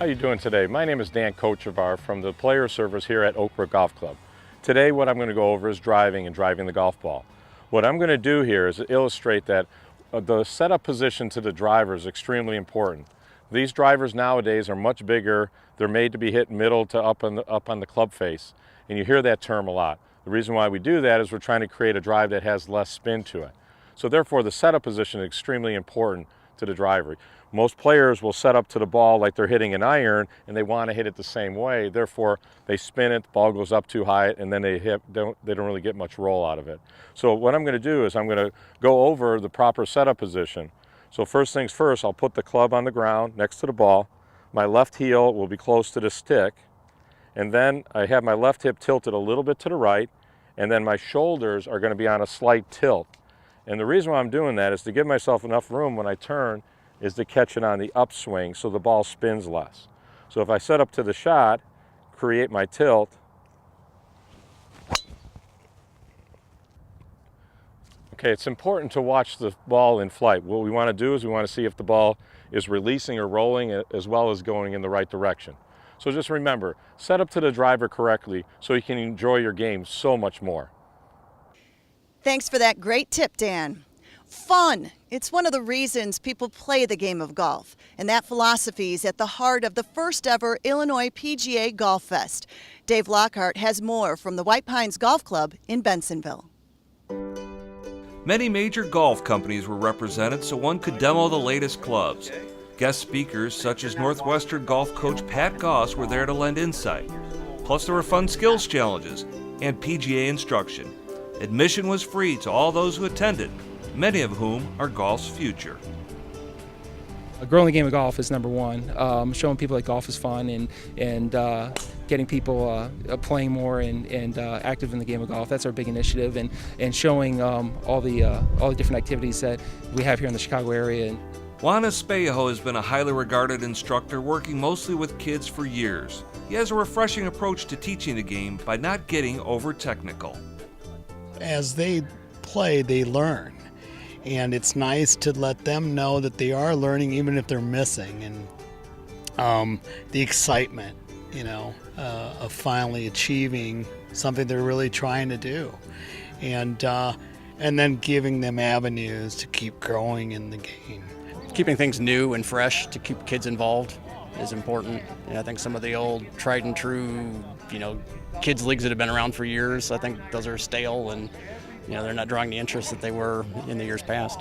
How you doing today? My name is Dan Kochevar from the player service here at Oak Brook Golf Club. Today what I'm going to go over is driving the golf ball. What I'm going to do here is illustrate that the setup position to the driver is extremely important. These drivers nowadays are much bigger. They're made to be hit middle to up on the club face, and you hear that term a lot. The reason why we do that is we're trying to create a drive that has less spin to it. So therefore the setup position is extremely important to the driver. Most players will set up to the ball like they're hitting an iron and they want to hit it the same way. Therefore, they spin it, the ball goes up too high, and then they don't really get much roll out of it. So what I'm going to do is I'm going to go over the proper setup position. So first things first, I'll put the club on the ground next to the ball. My left heel will be close to the stick, and then I have my left hip tilted a little bit to the right, and then my shoulders are going to be on a slight tilt. And the reason why I'm doing that is to give myself enough room when I turn is to catch it on the upswing so the ball spins less. So if I set up to the shot, create my tilt, okay, it's important to watch the ball in flight. What we want to do is we want to see if the ball is releasing or rolling as well as going in the right direction. So just remember, set up to the driver correctly so you can enjoy your game so much more. Thanks for that great tip, Dan. Fun. It's one of the reasons people play the game of golf, and that philosophy is at the heart of the first ever Illinois PGA Golf Fest. Dave Lockhart has more from the White Pines Golf Club in Bensenville. Many major golf companies were represented so one could demo the latest clubs. Guest speakers such as Northwestern golf coach Pat Goss were there to lend insight. Plus there were fun skills challenges and PGA instruction. Admission was free to all those who attended, many of whom are golf's future. Growing the game of golf is number one. Showing people that golf is fun and getting people playing more and active in the game of golf. That's our big initiative, and showing all the different activities that we have here in the Chicago area. Juan Espejo has been a highly regarded instructor working mostly with kids for years. He has a refreshing approach to teaching the game by not getting over technical. As they play, they learn. And it's nice to let them know that they are learning even if they're missing. And the excitement, of finally achieving something they're really trying to do. And then giving them avenues to keep growing in the game. Keeping things new and fresh to keep kids involved is important. I think some of the old tried and true, kids leagues that have been around for years, I think those are stale and they're not drawing the interest that they were in the years past.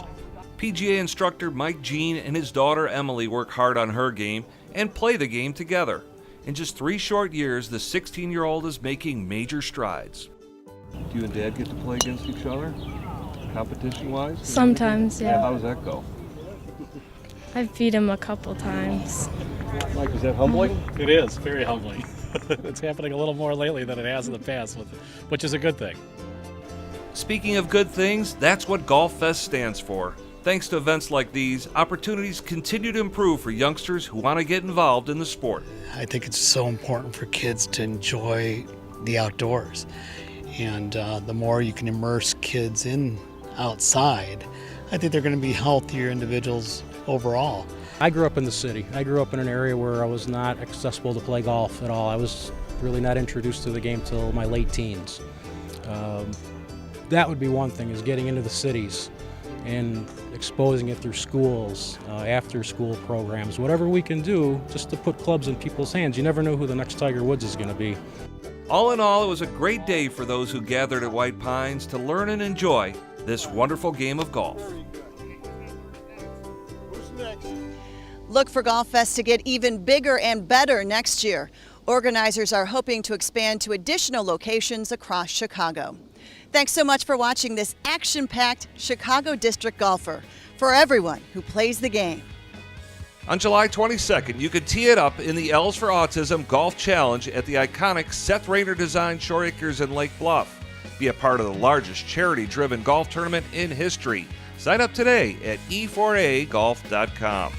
PGA instructor Mike Jean and his daughter Emily work hard on her game and play the game together. In just 3 short years, the 16-year-old is making major strides. Do you and Dad get to play against each other, competition-wise? Sometimes, yeah. How does that go? I've beat him a couple times. Mike, is that humbling? It is, very humbling. It's happening a little more lately than it has in the past, which is a good thing. Speaking of good things, that's what Golf Fest stands for. Thanks to events like these, opportunities continue to improve for youngsters who want to get involved in the sport. I think it's so important for kids to enjoy the outdoors. And the more you can immerse kids in outside, I think they're going to be healthier individuals overall. I grew up in the city. I grew up in an area where I was not accessible to play golf at all. I was really not introduced to the game till my late teens. That would be one thing, is getting into the cities and exposing it through schools, after school programs, whatever we can do just to put clubs in people's hands. You never know who the next Tiger Woods is going to be. All in all, it was a great day for those who gathered at White Pines to learn and enjoy this wonderful game of golf. Look for Golf Fest to get even bigger and better next year. Organizers are hoping to expand to additional locations across Chicago. Thanks so much for watching this action-packed Chicago District Golfer, for everyone who plays the game. On July 22nd, you can tee it up in the L's for Autism Golf Challenge at the iconic Seth Rayner designed Shore Acres in Lake Bluff. Be a part of the largest charity-driven golf tournament in history. Sign up today at e4agolf.com.